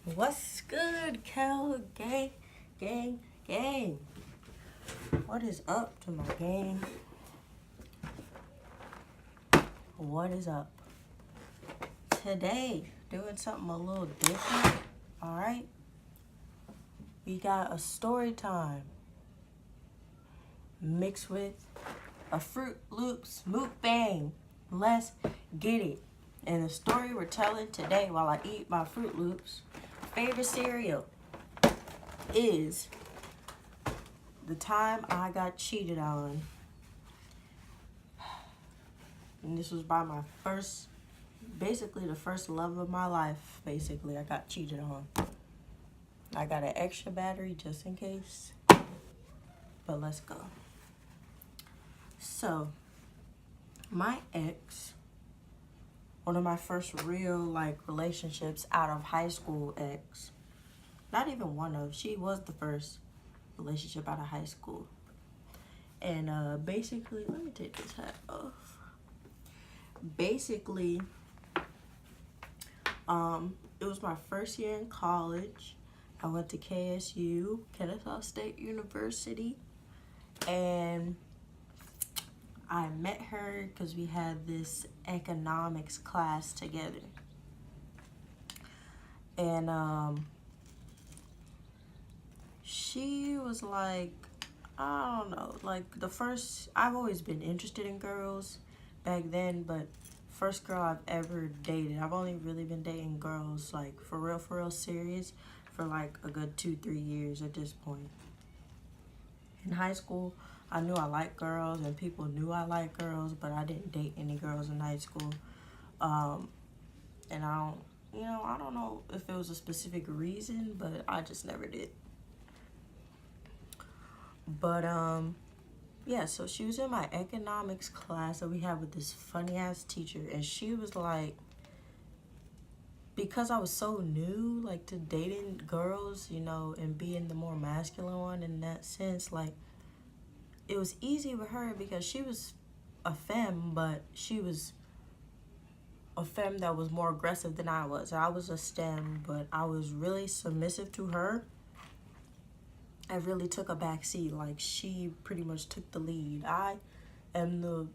What's good, Cal gang, gang, gang? What is up to my gang? What is up? Today, doing something a little different, alright? We got a story time mixed with a Fruit Loops Mmukbang. Let's get it. And the story we're telling today while I eat my Fruit Loops, favorite cereal is the time I got cheated on. And this was by my first, basically the first love of my life, basically, I got cheated on. I got an extra battery just in case, but let's go. So, my ex, one of my first real, relationships out of high school ex, not even one of, she was the first relationship out of high school. And basically, let me take this hat off. Basically, it was my first year in college. I went to KSU, Kennesaw State University, and I met her because we had this economics class together. And she was like, I don't know, I've always been interested in girls back then, but first girl I've ever dated. I've only really been dating girls, for real serious, for a good 2-3 years at this point. In high school, I knew I liked girls and people knew I liked girls, but I didn't date any girls in high school. And I don't know if it was a specific reason, but I just never did. But, yeah, so she was in my economics class that we had with this funny-ass teacher, and she was like, because I was so new, to dating girls, and being the more masculine one in that sense, it was easy with her because she was a femme, but she was a femme that was more aggressive than I was. I was a STEM, but I was really submissive to her. I really took a back seat. She pretty much took the lead. I am the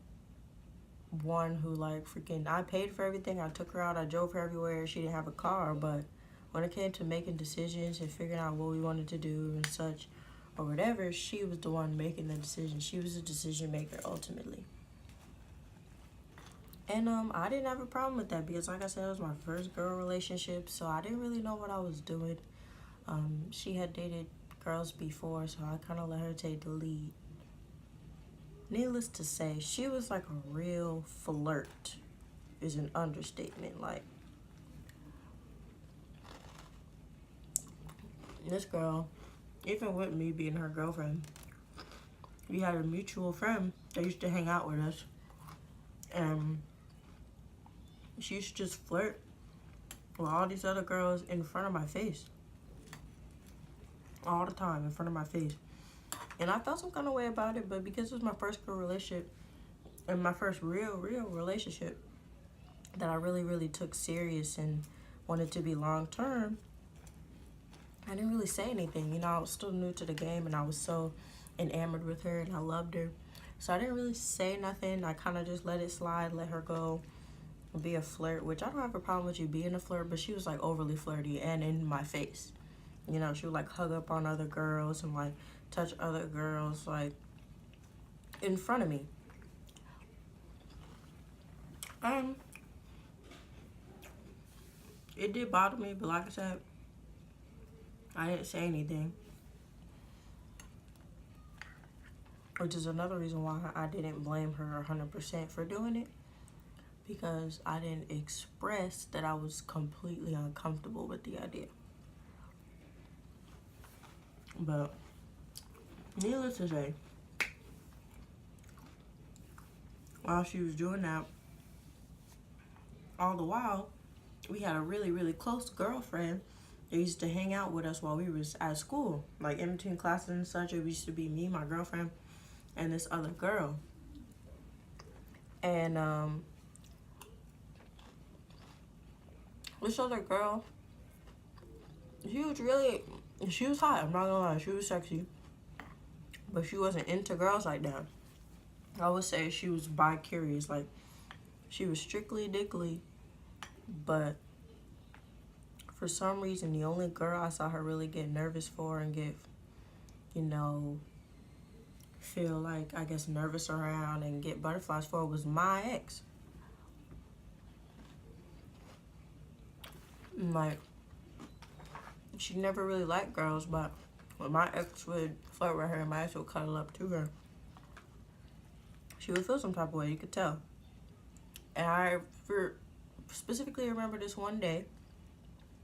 one who, I paid for everything. I took her out. I drove her everywhere. She didn't have a car, but when it came to making decisions and figuring out what we wanted to do and such, or whatever, she was the one making the decision. She was the decision maker, ultimately. And, I didn't have a problem with that because, like I said, it was my first girl relationship, so I didn't really know what I was doing. She had dated girls before, so I kind of let her take the lead. Needless to say, she was a real flirt, is an understatement. This girl, even with me being her girlfriend, we had a mutual friend that used to hang out with us, and she used to just flirt with all these other girls in front of my face. All the time in front of my face. And I felt some kind of way about it, but because it was my first girl relationship and my first real relationship that I really took serious and wanted to be long term, I didn't really say anything. I was still new to the game and I was so enamored with her and I loved her. So I didn't really say nothing. I kind of just let it slide, let her go, be a flirt, which I don't have a problem with you being a flirt, but she was overly flirty and in my face. She would hug up on other girls and touch other girls in front of me. It did bother me, but like I said, I didn't say anything. Which is another reason why I didn't blame her 100% for doing it. Because I didn't express that I was completely uncomfortable with the idea. But needless to say, while she was doing that, all the while, we had a really close girlfriend that used to hang out with us while we was at school. In between classes and such, it used to be me, my girlfriend, and this other girl. And this other girl she was hot, I'm not gonna lie, she was sexy. But she wasn't into girls like that. I would say she was bi-curious, like, she was strictly dickly, but for some reason, the only girl I saw her really get nervous for and get, you know, feel like, I guess, nervous around and get butterflies for was my ex. And, like, she never really liked girls, but when my ex would flirt with her and my ex would cuddle up to her, she would feel some type of way, you could tell. And I specifically remember this one day,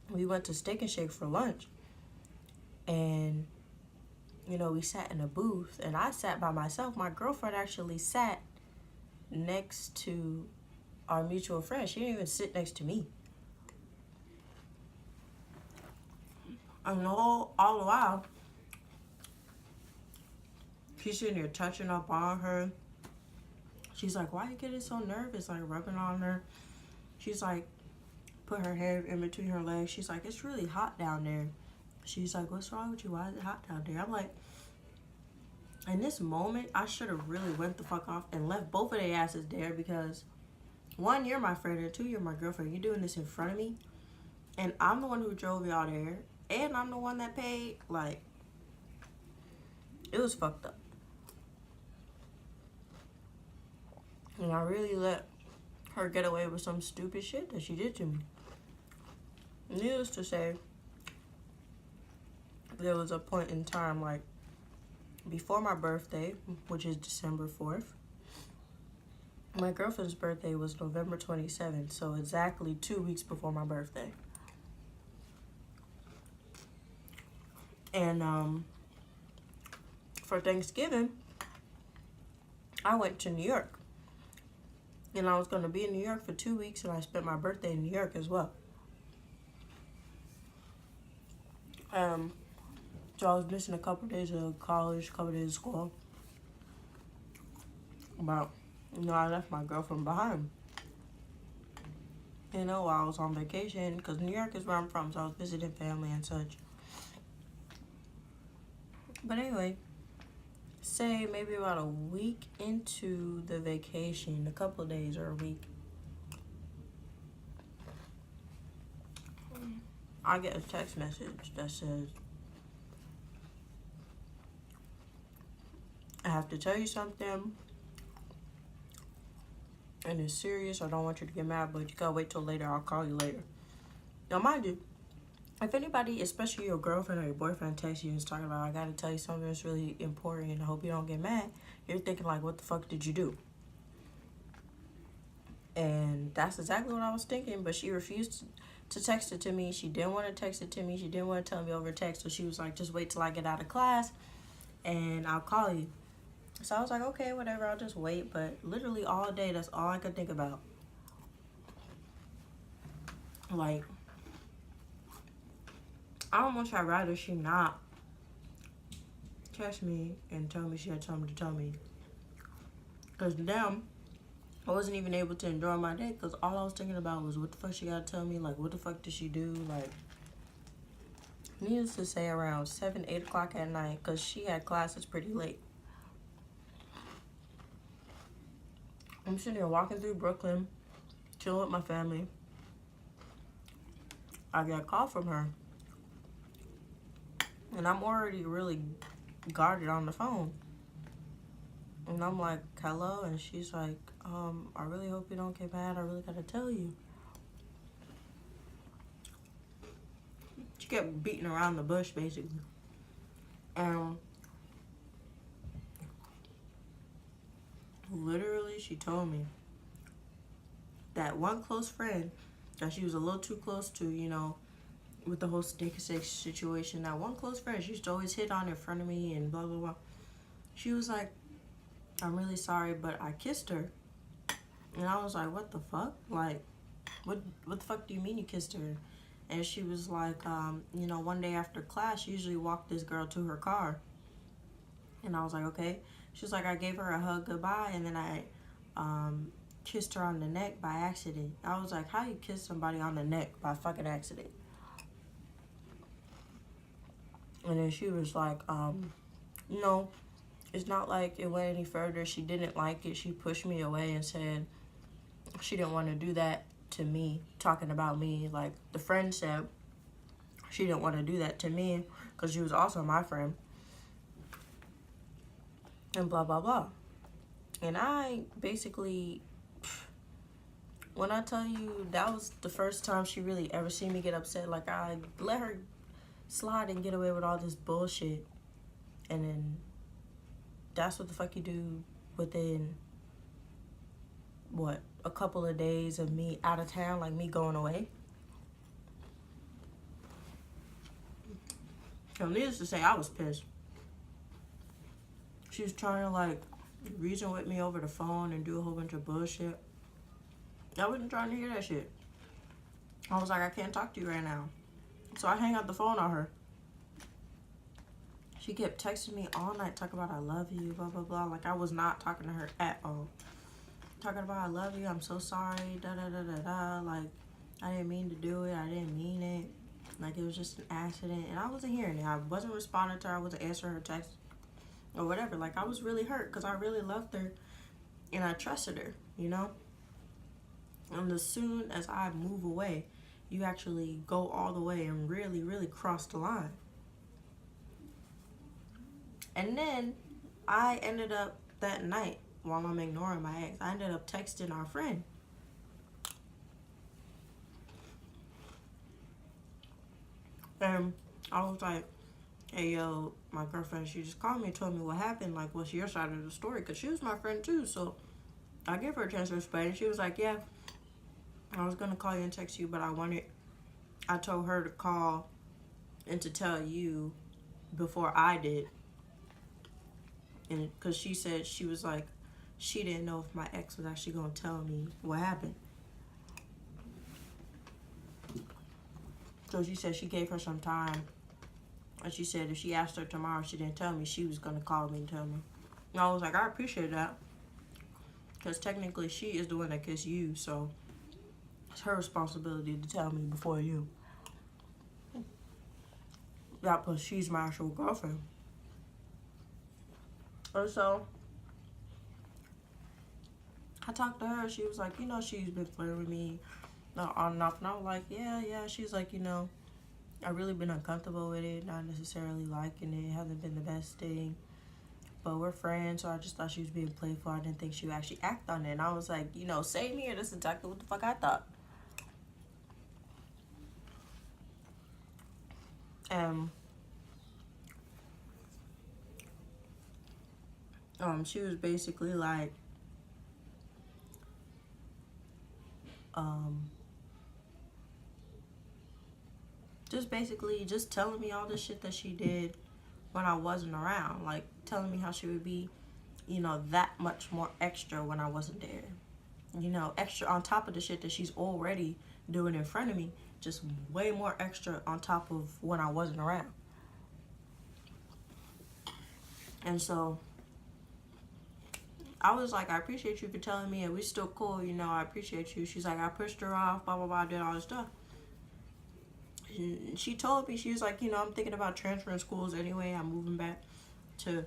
we went to Steak and Shake for lunch, and, you know, we sat in a booth, and I sat by myself. My girlfriend actually sat next to our mutual friend. She didn't even sit next to me. And all the while, she's sitting there touching up on her. She's like, why are you getting so nervous? Like, rubbing on her. She's like, put her head in between her legs. She's like, it's really hot down there. She's like, what's wrong with you? Why is it hot down there? I'm like, in this moment, I should have really went the fuck off and left both of their asses there, because, one, you're my friend, and two, you're my girlfriend. You're doing this in front of me, and I'm the one who drove y'all there, and I'm the one that paid. Like, it was fucked up. And I really let her get away with some stupid shit that she did to me. Needless to say, there was a point in time, like, before my birthday, which is December 4th. My girlfriend's birthday was November 27th, so exactly 2 weeks before my birthday. And for Thanksgiving, I went to New York. And I was going to be in New York for 2 weeks, and I spent my birthday in New York as well. So I was missing a couple days of college, a couple days of school. But, you know, I left my girlfriend behind. You know, while I was on vacation, because New York is where I'm from, so I was visiting family and such. But anyway, say maybe about a week into the vacation, a couple of days or a week, I get a text message that says, I have to tell you something, and it's serious. I don't want you to get mad, but you gotta wait till later. I'll call you later. Now, mind you, if anybody, especially your girlfriend or your boyfriend, texts you and is talking about, I gotta tell you something that's really important and I hope you don't get mad, you're thinking like, what the fuck did you do? And that's exactly what I was thinking, but she refused to text it to me. She didn't want to text it to me. She didn't want to tell me over text, so she was like, just wait till I get out of class and I'll call you. So I was like, okay, whatever, I'll just wait. But literally all day, that's all I could think about. Like, I almost had rather she not text me and tell me she had something to tell me. Because damn, I wasn't even able to enjoy my day, because all I was thinking about was what the fuck she gotta tell me. Like, what the fuck did she do? Like, needless to say, around 7, 8 o'clock at night, because she had classes pretty late. I'm sitting here walking through Brooklyn, chilling with my family. I get a call from her. And I'm already really guarded on the phone. And I'm like, hello? And she's like, I really hope you don't get mad. I really gotta tell you. She kept beating around the bush, basically. And literally, she told me that one close friend that she was a little too close to, you know, with the whole Steak and Shake situation, that one close friend she used to always hit on in front of me and blah, blah, blah. She was like, I'm really sorry, but I kissed her. And I was like, what the fuck? Like, what the fuck do you mean you kissed her? And she was like, you know, one day after class, she usually walked this girl to her car. And I was like, okay. She was like, I gave her a hug goodbye, and then I kissed her on the neck by accident. I was like, how you kiss somebody on the neck by fucking accident? And then she was like, no, it's not like it went any further. She didn't like it. She pushed me away and said she didn't want to do that to me, talking about me. Like, the friend said she didn't want to do that to me because she was also my friend. And blah, blah, blah. And I basically, when I tell you, that was the first time she really ever seen me get upset. Like, I let her slide and get away with all this bullshit. And then that's what the fuck you do within, what, a couple of days of me out of town, like me going away. So needless to say, I was pissed. She was trying to, like, reason with me over the phone and do a whole bunch of bullshit. I wasn't trying to hear that shit. I was like, I can't talk to you right now. So I hang up the phone on her. She kept texting me all night, talking about I love you, blah, blah, blah. Like, I was not talking to her at all. Talking about I love you, I'm so sorry, da, da, da, da, da. Like, I didn't mean to do it, I didn't mean it. Like, it was just an accident. And I wasn't hearing it. I wasn't responding to her, I wasn't answering her text or whatever. Like, I was really hurt because I really loved her and I trusted her, you know? And as soon as I move away, you actually go all the way and really, really cross the line. And then I ended up that night, while I'm ignoring my ex, I ended up texting our friend. And I was like, hey, yo, my girlfriend, she just called me and told me what happened. Like, what's your side of the story? Because she was my friend too, so I gave her a chance to explain. And she was like, yeah, I was going to call you and text you, but I told her to call and to tell you before I did. And because she said, she was like, she didn't know if my ex was actually going to tell me what happened. So she said she gave her some time. And she said if she asked her tomorrow, she didn't tell me, she was going to call me and tell me. And I was like, I appreciate that. Because technically she is the one that kissed you, so it's her responsibility to tell me before you. That plus she's my actual girlfriend. And so I talked to her. She was like, you know, she's been flirting with me on and off. And I was like, yeah. She's like, you know, I've really been uncomfortable with it, not necessarily liking it. It hasn't been the best thing. But we're friends, so I just thought she was being playful. I didn't think she would actually act on it. And I was like, you know, same here. That's exactly what the fuck I thought. She was basically like, just telling me all the shit that she did when I wasn't around. Like, telling me how she would be, you know, that much more extra when I wasn't there. You know, extra on top of the shit that she's already doing in front of me. Just way more extra on top of when I wasn't around. And so I was like, I appreciate you for telling me, and we're still cool, you know, I appreciate you. She's like, I pushed her off, blah, blah, blah, did all this stuff. And she told me, she was like, you know, I'm thinking about transferring schools anyway. I'm moving back to,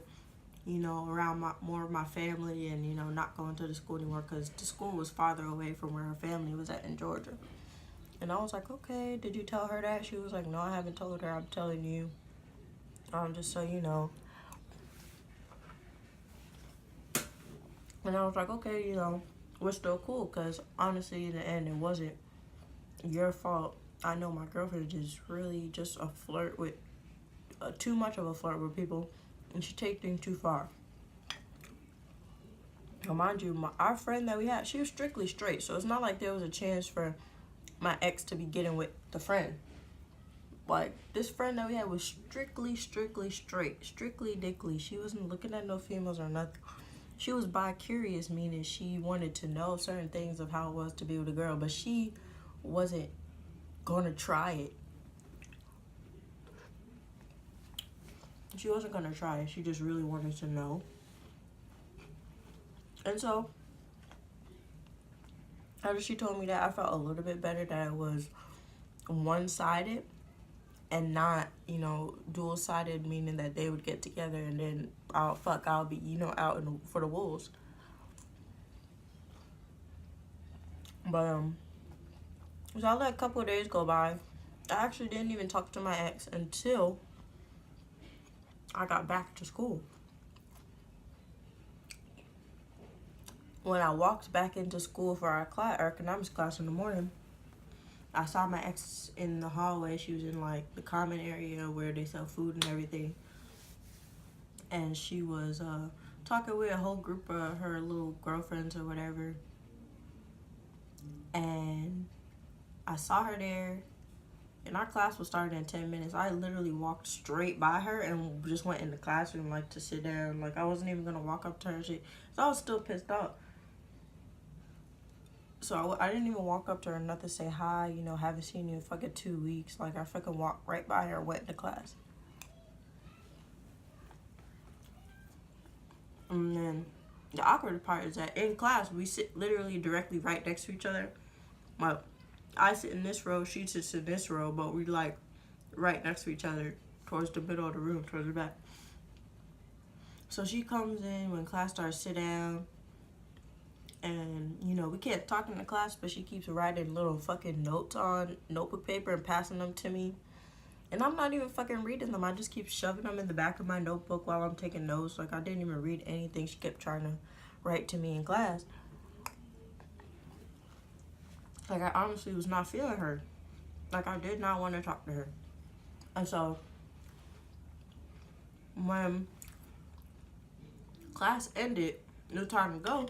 you know, around more of my family and, you know, not going to the school anymore because the school was farther away from where her family was at in Georgia. And I was like, okay, did you tell her that? She was like, no, I haven't told her. I'm telling you. Just so you know. And I was like, okay, you know, we're still cool because honestly, in the end, it wasn't your fault. I know my girlfriend is really just a flirt with, too much of a flirt with people, and she takes things too far. Now, mind you, our friend that we had, she was strictly straight, so it's not like there was a chance for my ex to be getting with the friend. Like, this friend that we had was strictly straight, strictly dickly. She wasn't looking at no females or nothing. She was bi-curious, meaning she wanted to know certain things of how it was to be with a girl, but she wasn't gonna try it. She wasn't gonna try it. She just really wanted to know. And so, after she told me that, I felt a little bit better that it was one-sided. and not, you know, dual-sided, meaning that they would get together and then I'll be, you know, out for the wolves. But so I let a couple of days go by. I actually didn't even talk to my ex until I got back to school. When I walked back into school for our economics class in the morning, I saw my ex in the hallway. She was in like the common area where they sell food and everything, and she was talking with a whole group of her little girlfriends or whatever. And I saw her there, and our class was starting in 10 minutes. I literally walked straight by her and just went in the classroom like to sit down. Like I wasn't even gonna walk up to her and shit. So I was still pissed off. So I didn't even walk up to her, nothing, say hi, you know, haven't seen you in fucking 2 weeks. Like I fucking walked right by her, went into class. And then the awkward part is that in class we sit literally directly right next to each other. Well, I sit in this row, she sits in this row, but we like right next to each other towards the middle of the room, towards the back. So she comes in when class starts, sit down, and you know, we can't talk in the class, but she keeps writing little fucking notes on notebook paper and passing them to me. And I'm not even fucking reading them. I just keep shoving them in the back of my notebook while I'm taking notes. Like I didn't even read anything she kept trying to write to me in class. Like I honestly was not feeling her. Like I did not want to talk to her. And so when class ended, no time to go,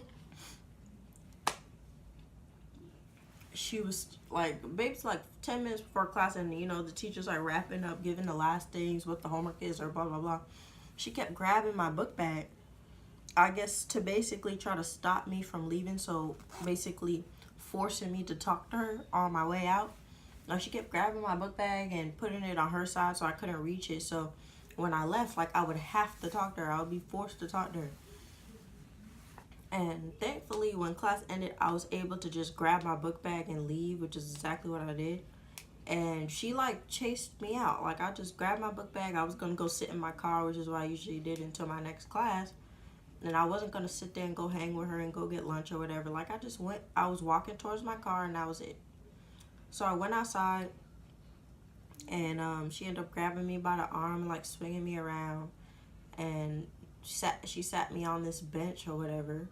she was like, babe's like 10 minutes before class ended, you know, the teacher's like wrapping up, giving the last things, what the homework is, or blah, blah, blah. She kept grabbing my book bag, I guess to basically try to stop me from leaving, so basically forcing me to talk to her on my way out. Like she kept grabbing my book bag and putting it on her side so I couldn't reach it. So when I left, like I would have to talk to her. I would be forced to talk to her. And thankfully, when class ended, I was able to just grab my book bag and leave, which is exactly what I did. And she like chased me out. Like I just grabbed my book bag. I was gonna go sit in my car, which is what I usually did until my next class. And I wasn't gonna sit there and go hang with her and go get lunch or whatever. Like I just went, I was walking towards my car and that was it. So I went outside, and she ended up grabbing me by the arm and like swinging me around, and she sat me on this bench or whatever.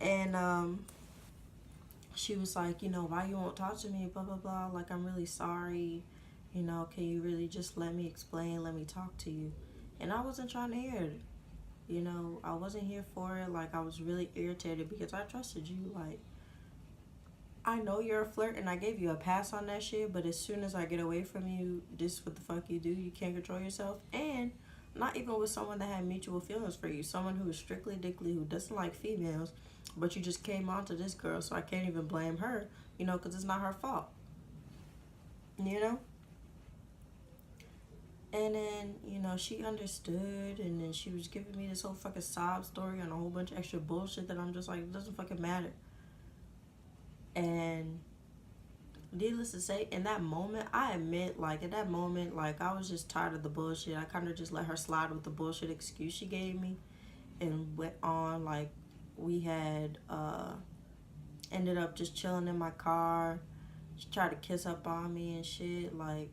And she was like, you know, why you won't talk to me, blah blah blah, like I'm really sorry, you know, can you really just let me explain, let me talk to you? And I wasn't trying to hear it, you know, I wasn't here for it. Like I was really irritated because I trusted you. Like I know you're a flirt and I gave you a pass on that shit, but as soon as I get away from you, this is what the fuck you do. You can't control yourself. And not even with someone that had mutual feelings for you. Someone who is strictly dickly, who doesn't like females, but you just came on to this girl, so I can't even blame her, you know, because it's not her fault. You know? And then, you know, she understood, and then she was giving me this whole fucking sob story on a whole bunch of extra bullshit that I'm just like, it doesn't fucking matter. And needless to say, in that moment, I admit, like, at that moment, like, I was just tired of the bullshit. I kind of just let her slide with the bullshit excuse she gave me and went on. Like, we had ended up just chilling in my car. She tried to kiss up on me and shit, like,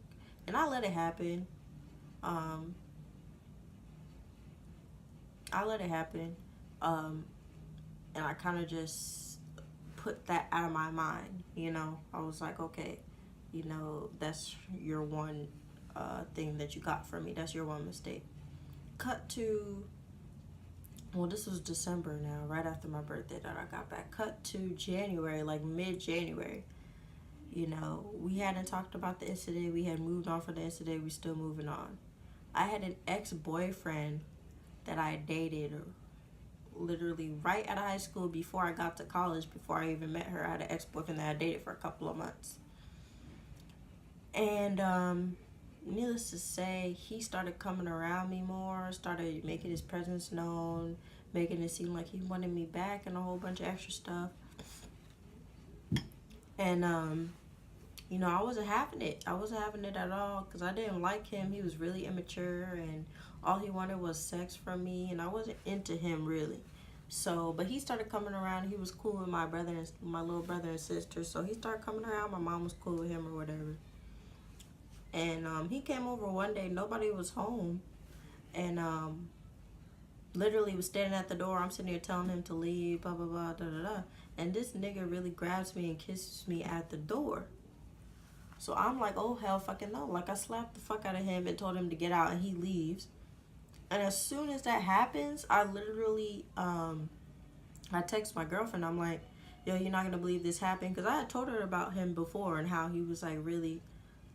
and I let it happen. I let it happen. And I kind of just put that out of my mind, you know. I was like, okay, you know, that's your one thing that you got from me. That's your one mistake. Cut to, well, this was December now, right after my birthday that I got back. Cut to January, like mid-January. You know, we hadn't talked about the incident. We had moved on from the incident. We still moving on. I had an ex-boyfriend that I dated literally right out of high school before I got to college, before I even met her. I had an ex-boyfriend that I dated for a couple of months. And needless to say, he started coming around me more, started making his presence known, making it seem like he wanted me back and a whole bunch of extra stuff. And you know, I wasn't having it. I wasn't having it at all because I didn't like him. He was really immature and all he wanted was sex from me, and I wasn't into him really. So, but he started coming around. He was cool with my brother and my little brother and sister. So he started coming around. My mom was cool with him or whatever. And he came over one day. Nobody was home, and literally was standing at the door. I'm sitting here telling him to leave. Blah blah blah. Da da da. And this nigga really grabs me and kisses me at the door. So I'm like, oh hell fucking no. Like I slapped the fuck out of him and told him to get out, and he leaves. And as soon as that happens, I literally I text my girlfriend. I'm like, yo, you're not gonna believe this happened, because I had told her about him before and how he was like really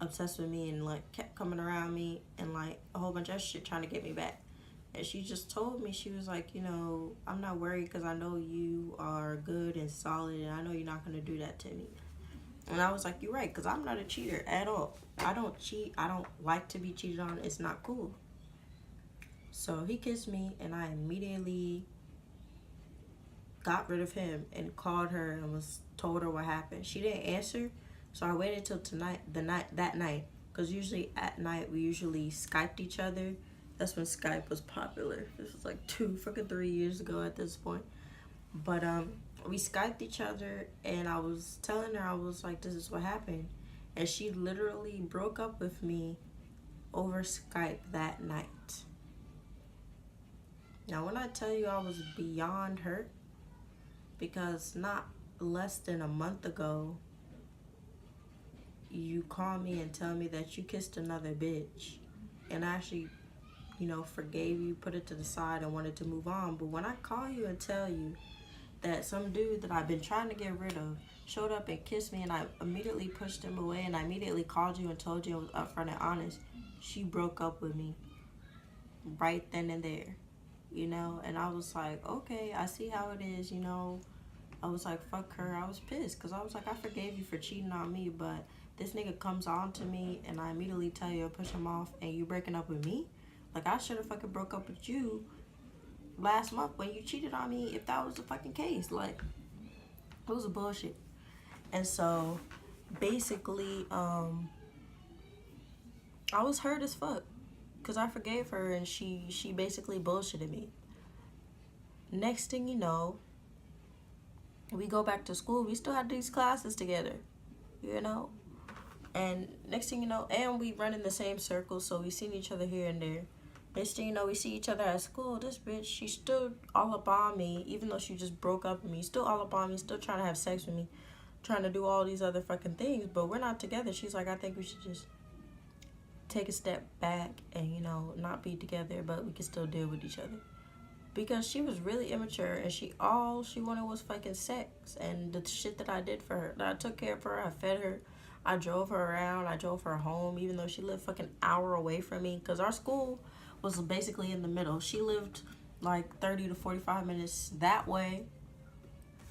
obsessed with me and like kept coming around me and like a whole bunch of shit trying to get me back. And she just told me, she was like, you know, I'm not worried because I know you are good and solid, and I know you're not gonna do that to me. And I was like, you're right, because I'm not a cheater at all. I don't cheat. I don't like to be cheated on. It's not cool. So he kissed me, and I immediately got rid of him and called her and told her what happened. She didn't answer, so I waited till that night, because usually at night we usually Skyped each other. That's when Skype was popular. This was like 3 years ago at this point. But we Skyped each other, and I was telling her, I was like, this is what happened. And she literally broke up with me over Skype that night. Now, when I tell you I was beyond hurt, because not less than a month ago, you call me and tell me that you kissed another bitch, and I actually, you know, forgave you, put it to the side, and wanted to move on. But when I call you and tell you that some dude that I've been trying to get rid of showed up and kissed me, and I immediately pushed him away, and I immediately called you and told you I was upfront and honest, she broke up with me right then and there, you know. And I was like, okay, I see how it is, you know. I was like, fuck her. I was pissed because I was like, I forgave you for cheating on me, but this nigga comes on to me and I immediately tell you to push him off, and you breaking up with me? Like, I should have fucking broke up with you last month when you cheated on me, if that was the fucking case. Like, it was a bullshit. And so basically I was hurt as fuck because I forgave her, and she basically bullshitted me. Next thing you know, we go back to school. We still had these classes together, you know. And next thing you know, and we run in the same circles, so we seen each other here and there. Next thing you know, we see each other at school. This bitch, she still all up on me, even though she just broke up with me. Still all up on me, still trying to have sex with me, trying to do all these other fucking things, but we're not together. She's like, I think we should just take a step back and, you know, not be together, but we can still deal with each other. Because she was really immature, and all she wanted was fucking sex. And the shit that I did for her, that I took care of her, I fed her, I drove her around, I drove her home, even though she lived fucking hour away from me, because our school was basically in the middle. She lived like 30 to 45 minutes that way,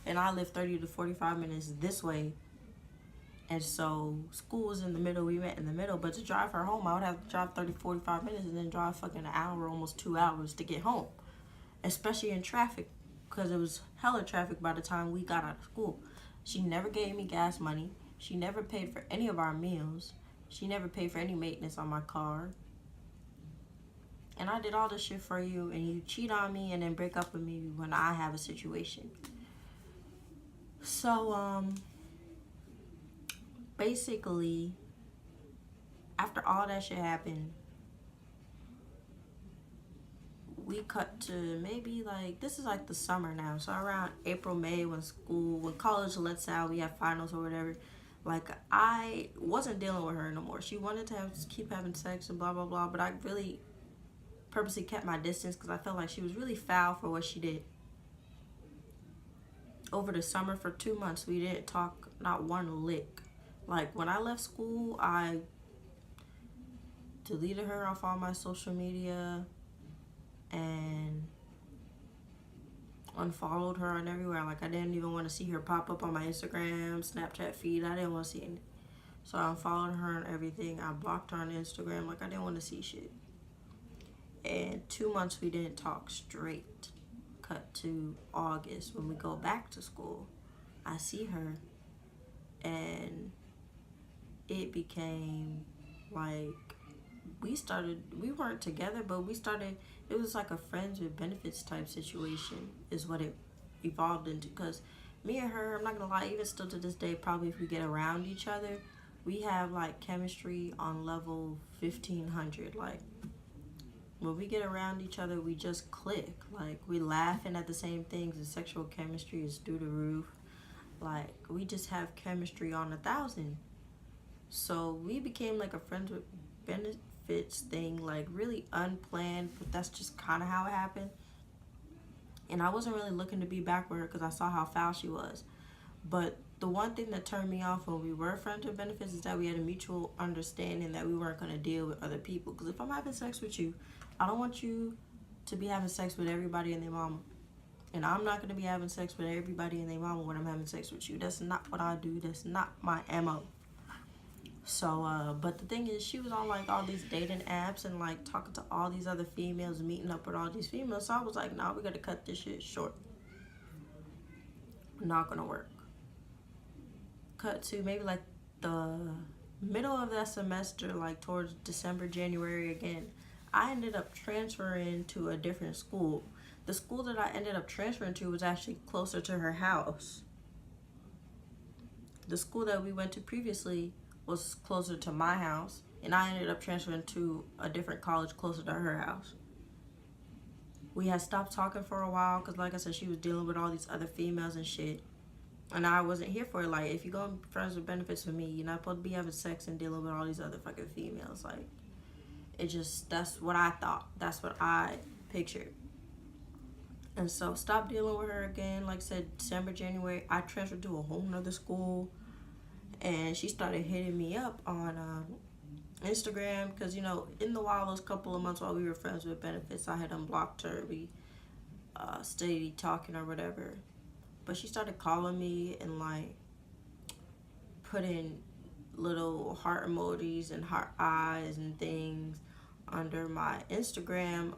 and I lived 30 to 45 minutes this way. And so school was in the middle, we met in the middle, but to drive her home, I would have to drive 30, 45 minutes and then drive fucking an hour, almost 2 hours to get home. Especially in traffic, because it was hella traffic by the time we got out of school. She never gave me gas money. She never paid for any of our meals. She never paid for any maintenance on my car. And I did all this shit for you, and you cheat on me and then break up with me when I have a situation. So, basically, after all that shit happened, we cut to maybe like, this is like the summer now, so around April, May, when college lets out, we have finals or whatever. Like, I wasn't dealing with her no more. She wanted to keep having sex and blah blah blah, but I really purposely kept my distance because I felt like she was really foul for what she did. Over the summer, for 2 months, we didn't talk not one lick. Like, when I left school, I deleted her off all my social media and unfollowed her on everywhere. Like, I didn't even want to see her pop up on my Instagram, Snapchat feed. I didn't want to see anything. So I unfollowed her on everything. I blocked her on Instagram. Like, I didn't want to see shit. And 2 months we didn't talk straight. Cut to August when we go back to school. I see her, and it became like we weren't together, but it was like a friends with benefits type situation is what it evolved into. Because me and her, I'm not gonna lie, even still to this day, probably if we get around each other, we have like chemistry on level 1500. Like when we get around each other, we just click. Like we laughing at the same things, and sexual chemistry is through the roof. Like we just have chemistry on 1,000. So we became like a friends with benefits thing, like really unplanned, but that's just kind of how it happened. And I wasn't really looking to be back with her because I saw how foul she was. But the one thing that turned me off when we were friends with benefits is that we had a mutual understanding that we weren't going to deal with other people. Because if I'm having sex with you, I don't want you to be having sex with everybody and their mama. And I'm not going to be having sex with everybody and their mama when I'm having sex with you. That's not what I do. That's not my MO. So, but the thing is, she was on like all these dating apps and like talking to all these other females, meeting up with all these females. So I was like, nah, we gotta cut this shit short. Not gonna work. Cut to maybe like the middle of that semester, like towards December, January again, I ended up transferring to a different school. The school that I ended up transferring to was actually closer to her house. The school that we went to previously was closer to my house, and I ended up transferring to a different college closer to her house. We had stopped talking for a while because, like I said, she was dealing with all these other females and shit, and I wasn't here for it. Like, if you go friends with benefits with me, you're not supposed to be having sex and dealing with all these other fucking females. Like, it just, that's what I thought. That's what I pictured. And so, stopped dealing with her again. Like I said, December, January, I transferred to a whole nother school. And she started hitting me up on Instagram because, you know, in the while, those couple of months while we were friends with benefits, I had unblocked her. We stayed talking or whatever. But she started calling me and, like, putting little heart emojis and heart eyes and things under my Instagram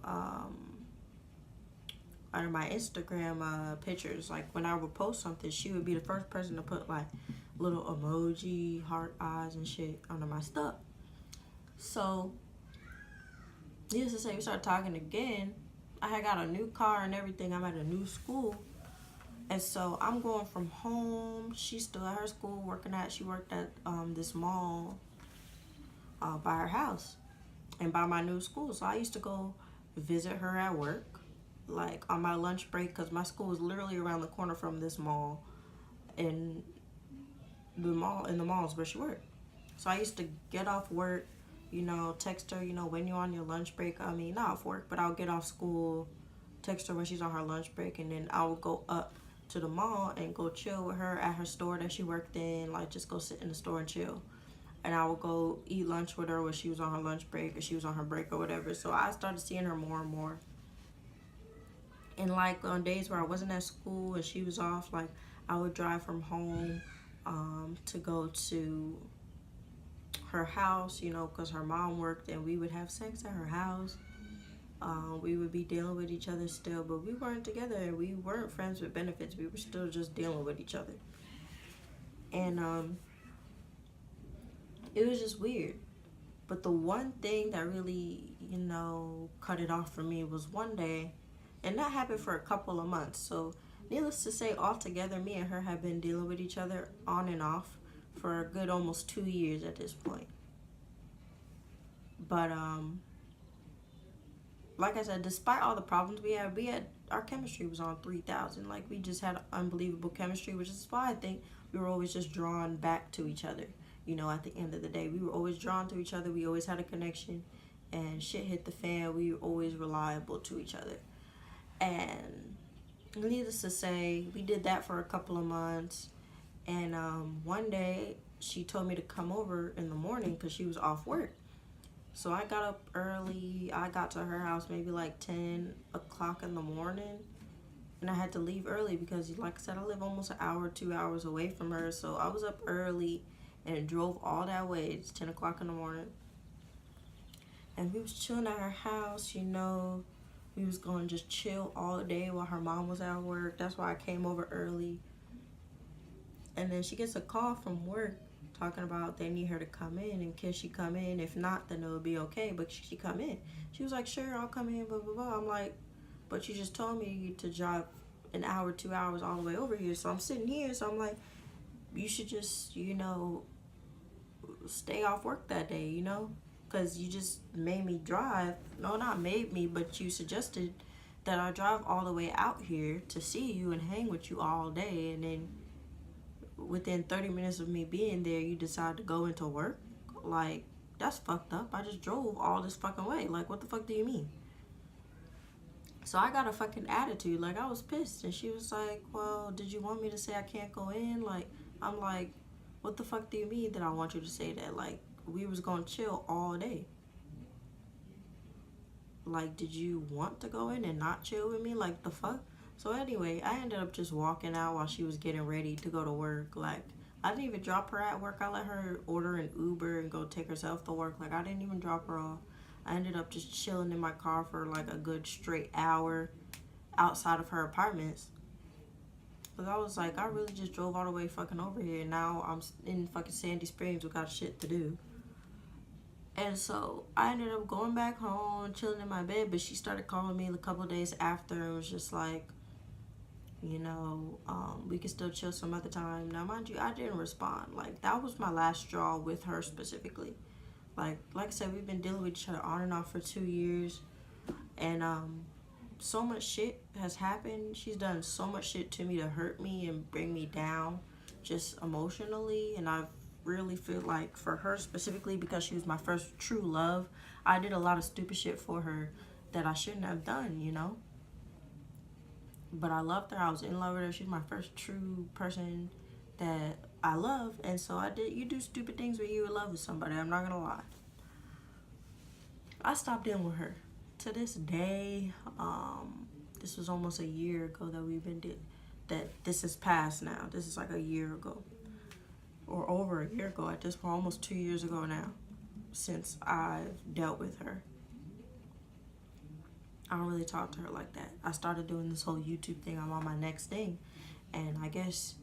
pictures. Like when I would post something, she would be the first person to put like little emoji, heart eyes and shit under my stuff. So needless to say, we started talking again. I had got a new car and everything. I'm at a new school. And so I'm going from home. She's still at her school she worked at this mall by her house and by my new school. So I used to go visit her at work, like on my lunch break, because my school is literally around the corner from this mall, and the malls where she worked. So I used to get off work, you know, text her, you know, when you're on your lunch break. I mean, not off work, but I'll get off school, text her when she's on her lunch break, and then I would go up to the mall and go chill with her at her store that she worked in, like just go sit in the store and chill. And I would go eat lunch with her when she was on her lunch break or she was on her break or whatever. So I started seeing her more and more. And like on days where I wasn't at school and she was off, like I would drive from home to go to her house, you know, because her mom worked, and we would have sex at her house. We would be dealing with each other still, but we weren't together and we weren't friends with benefits. We were still just dealing with each other. And it was just weird. But the one thing that really, you know, cut it off for me was one day, and that happened for a couple of months. So needless to say, altogether, me and her have been dealing with each other on and off for a good almost 2 years at this point. But like I said, despite all the problems we had our chemistry was on 3,000. Like we just had unbelievable chemistry, which is why I think we were always just drawn back to each other. You know, at the end of the day, we were always drawn to each other. We always had a connection, and shit hit the fan. We were always reliable to each other. And needless to say, we did that for a couple of months. And one day, she told me to come over in the morning because she was off work. So I got up early. I got to her house maybe like 10 o'clock in the morning. And I had to leave early because, like I said, I live almost an hour, 2 hours away from her. So I was up early and drove all that way. It's 10 o'clock in the morning. And we was chilling at her house, you know. We was going to just chill all day while her mom was at work. That's why I came over early. And then she gets a call from work. talking about they need her to come in, and can she come in? If not, then it would be okay, but she come in. She was like, sure, I'll come in, blah, blah, blah. I'm like, but you just told me to drive an hour, 2 hours all the way over here. So I'm sitting here, so I'm like, you should just, you know, stay off work that day, you know? Because you just made me drive. No, not made me, but you suggested that I drive all the way out here to see you and hang with you all day, and then within 30 minutes of me being there, you decide to go into work? Like, that's fucked up. I just drove all this fucking way. Like, what the fuck do you mean? So I got a fucking attitude. Like, I was pissed. And she was like, well, did you want me to say I can't go in? Like, I'm like, what the fuck do you mean that I want you to say that? Like, we was gonna chill all day. Like, did you want to go in and not chill with me? Like, the fuck? So anyway, I ended up just walking out while she was getting ready to go to work. Like, I didn't even drop her at work. I let her order an Uber and go take herself to work. Like, I didn't even drop her off. I ended up just chilling in my car for like a good straight hour outside of her apartments. Because I was like, I really just drove all the way fucking over here. And now I'm in fucking Sandy Springs. We got shit to do. And so I ended up going back home, chilling in my bed. But she started calling me a couple of days after. And was just like, you know, we can still chill some other time. Now, mind you, I didn't respond. Like, that was my last straw with her specifically. Like I said, we've been dealing with each other on and off for 2 years. And so much shit has happened. She's done so much shit to me to hurt me and bring me down just emotionally. And I really feel like for her specifically, because she was my first true love, I did a lot of stupid shit for her that I shouldn't have done, you know? But I loved her. I was in love with her. She's my first true person that I love. And so I did. You do stupid things when you're in love with somebody. I'm not going to lie. I stopped dealing with her. To this day, this was almost a year ago that we've been that this is past now. This is like a year ago. Or over a year ago at this point. Almost 2 years ago now. Since I've dealt with her. I don't really talk to her like that. I started doing this whole YouTube thing. I'm on my next thing. And I guess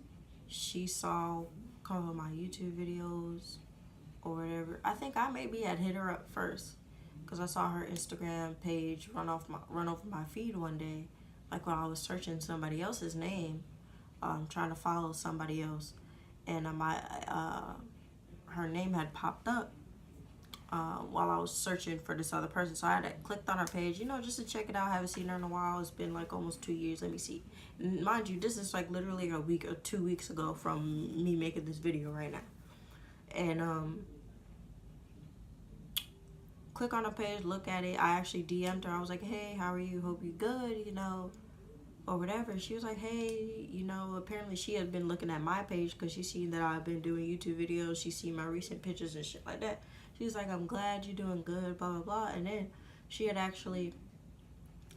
she saw a couple of my YouTube videos or whatever. I think I maybe had hit her up first. Because I saw her Instagram page run over my feed one day. Like when I was searching somebody else's name. Trying to follow somebody else. And her name had popped up. While I was searching for this other person. So I had clicked on her page, you know, just to check it out. I haven't seen her in a while. It's been like almost 2 years. Let me see. And mind you, this is like literally a week or 2 weeks ago from me making this video right now. And click on her page, look at it. I actually DM'd her. I was like, hey, how are you? Hope you're good, you know, or whatever. She was like, hey, you know, apparently she had been looking at my page because she seen that I've been doing YouTube videos. She seen my recent pictures and shit like that. She was like, I'm glad you're doing good, blah, blah, blah. And then she had actually,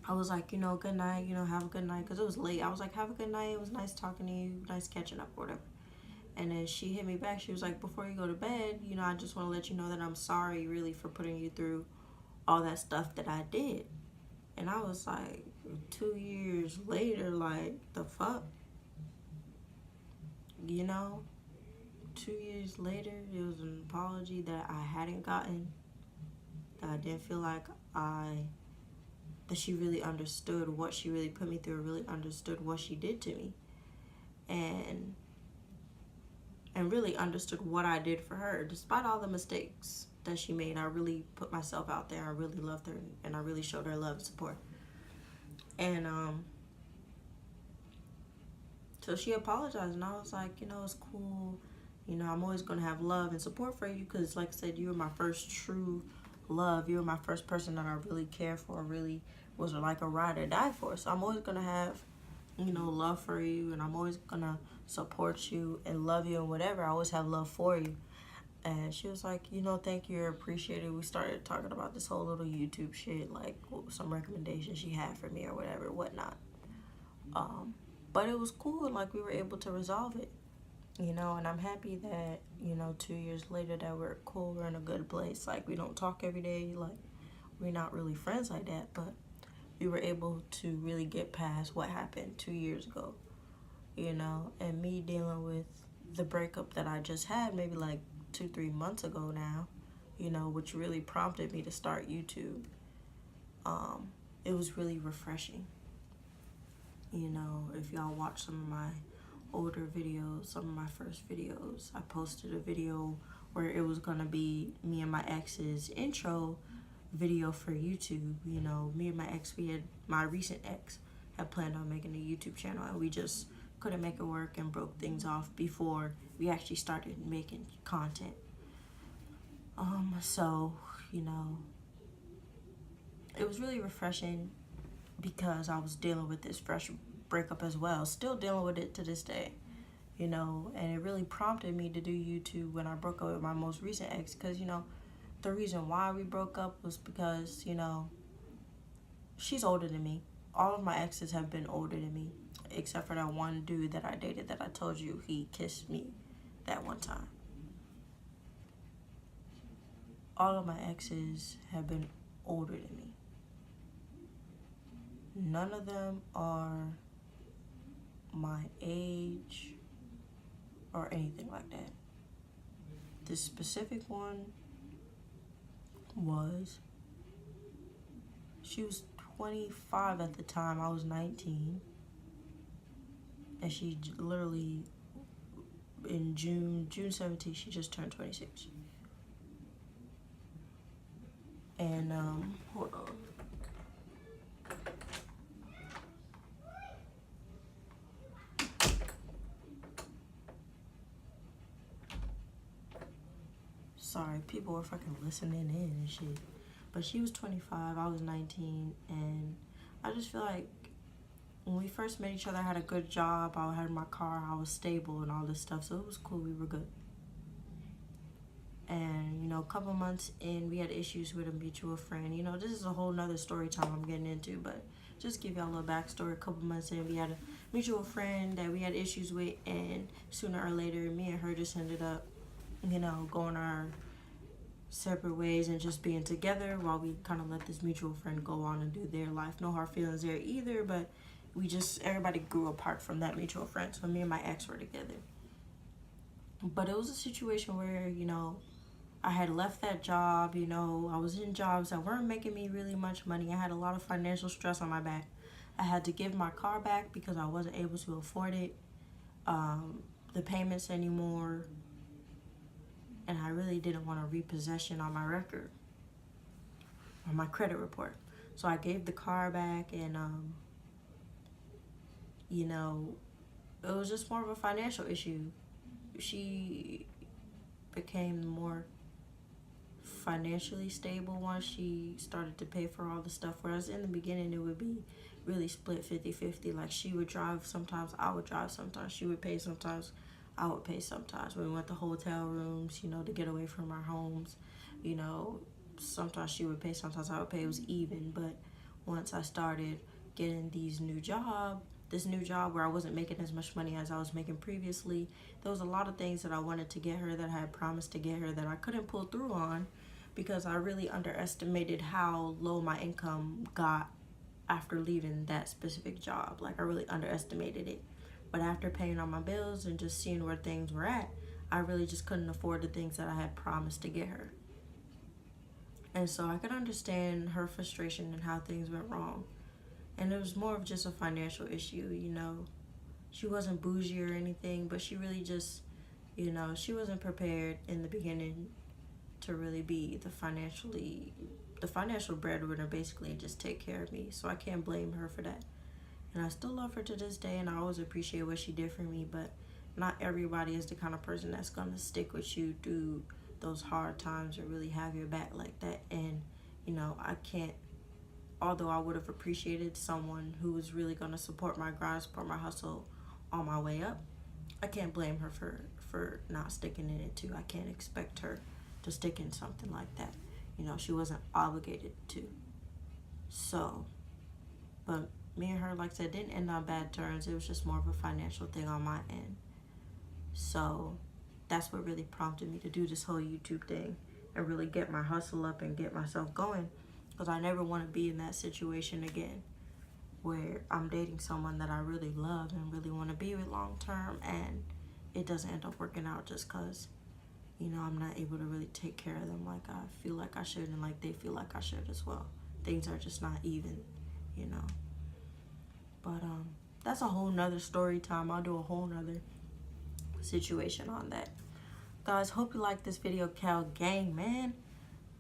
I was like, you know, good night, you know, have a good night. Because it was late. I was like, have a good night. It was nice talking to you, nice catching up, or whatever. And then she hit me back. She was like, before you go to bed, you know, I just want to let you know that I'm sorry, really, for putting you through all that stuff that I did. And I was like, 2 years later, like, the fuck? You know? 2 years later, it was an apology that I hadn't gotten. That I didn't feel like that she really understood what she really put me through, really understood what she did to me. And really understood what I did for her. Despite all the mistakes that she made, I really put myself out there. I really loved her, and I really showed her love and support. And so she apologized, and I was like, you know, it's cool. You know, I'm always going to have love and support for you because, like I said, you were my first true love. You were my first person that I really cared for, really was like a ride or die for. So I'm always going to have, you know, love for you, and I'm always going to support you and love you and whatever. I always have love for you. And she was like, you know, thank you, I appreciate it. We started talking about this whole little YouTube shit, like some recommendations she had for me or whatever, whatnot. But it was cool, and like we were able to resolve it. You know, and I'm happy that, you know, 2 years later that we're cool, we're in a good place. Like, we don't talk every day, like, we're not really friends like that, but we were able to really get past what happened 2 years ago, you know, and me dealing with the breakup that I just had, maybe like 2-3 months ago now, you know, which really prompted me to start YouTube. It was really refreshing. You know, if y'all watch some of my older videos, some of my first videos, I posted a video where it was gonna be me and my ex's intro video for YouTube. You know, me and my recent ex had planned on making a YouTube channel, and we just couldn't make it work and broke things off before we actually started making content. So, you know, it was really refreshing because I was dealing with this fresh breakup as well, still dealing with it to this day, you know, and it really prompted me to do YouTube when I broke up with my most recent ex, because, you know, the reason why we broke up was because, you know, she's older than me. All of my exes have been older than me, except for that one dude that I dated that I told you he kissed me that one time. All of my exes have been older than me. None of them are my age or anything like that. This specific one she was 25 at the time, I was 19. And she literally, in June 17th, she just turned 26. And, hold on. Sorry, people were fucking listening in and shit. But she was 25, I was 19, and I just feel like when we first met each other, I had a good job, I had my car, I was stable and all this stuff, so it was cool, we were good. And, you know, a couple months in, we had issues with a mutual friend. You know, this is a whole nother story time I'm getting into, but just give y'all a little backstory. A couple months in, we had a mutual friend that we had issues with, and sooner or later, me and her just ended up, you know, going our separate ways and just being together while we kind of let this mutual friend go on and do their life. No hard feelings there either, but everybody grew apart from that mutual friend. So me and my ex were together. But it was a situation where, you know, I had left that job, you know, I was in jobs that weren't making me really much money. I had a lot of financial stress on my back. I had to give my car back because I wasn't able to afford it, the payments anymore, and I really didn't want a repossession on my record, on my credit report. So I gave the car back, and, you know, it was just more of a financial issue. She became more financially stable once she started to pay for all the stuff, whereas in the beginning it would be really split 50-50. Like, she would drive sometimes, I would drive sometimes, she would pay sometimes, I would pay sometimes. When we went to hotel rooms, you know, to get away from our homes, you know, sometimes she would pay, sometimes I would pay. It was even. But once I started getting this new job where I wasn't making as much money as I was making previously, there was a lot of things that I wanted to get her, that I had promised to get her, that I couldn't pull through on because I really underestimated how low my income got after leaving that specific job. Like, I really underestimated it. But after paying all my bills and just seeing where things were at, I really just couldn't afford the things that I had promised to get her. And so I could understand her frustration and how things went wrong. And it was more of just a financial issue, you know. She wasn't bougie or anything, but she really just, you know, she wasn't prepared in the beginning to really be the financial breadwinner, basically, and just take care of me. So I can't blame her for that. And I still love her to this day, and I always appreciate what she did for me, but not everybody is the kind of person that's going to stick with you through those hard times or really have your back like that. And, you know, although I would have appreciated someone who was really going to support my grind, support my hustle on my way up, I can't blame her for not sticking in it too. I can't expect her to stick in something like that. You know, she wasn't obligated to. So, but me and her, like I said, didn't end on bad terms. It was just more of a financial thing on my end. So that's what really prompted me to do this whole YouTube thing and really get my hustle up and get myself going, because I never want to be in that situation again where I'm dating someone that I really love and really want to be with long term, and, it doesn't end up working out just because, you know, I'm not able to really take care of them like I feel like I should and like they feel like I should as well. Things are just not even, you know. But that's a whole nother story time. I'll do a whole nother situation on that. Guys, hope you like this video, Cal Gang, man.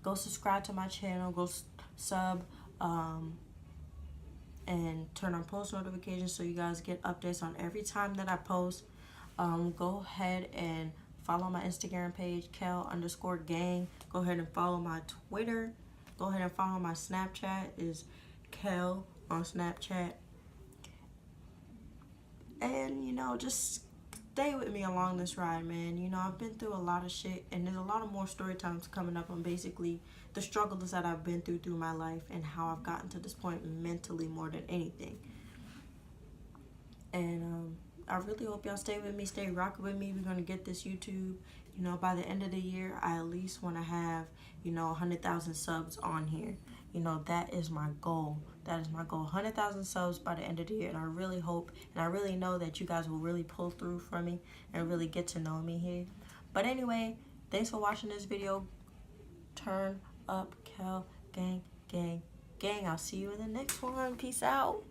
Go subscribe to my channel. Go sub and turn on post notifications so you guys get updates on every time that I post. Go ahead and follow my Instagram page, Cal_gang. Go ahead and follow my Twitter. Go ahead and follow my Snapchat, is Cal on Snapchat. And, you know, just stay with me along this ride, man. You know, I've been through a lot of shit, and there's a lot of more story times coming up on basically the struggles that I've been through my life and how I've gotten to this point mentally more than anything. And I really hope y'all stay with me, stay rocking with me. We're going to get this YouTube, you know, by the end of the year. I at least want to have, you know, 100,000 subs on here. You know, that is my goal. That is my goal, 100,000 subs by the end of the year. And I really hope and I really know that you guys will really pull through for me and really get to know me here. But anyway, thanks for watching this video. Turn up, Cal, gang, gang, gang. I'll see you in the next one. Peace out.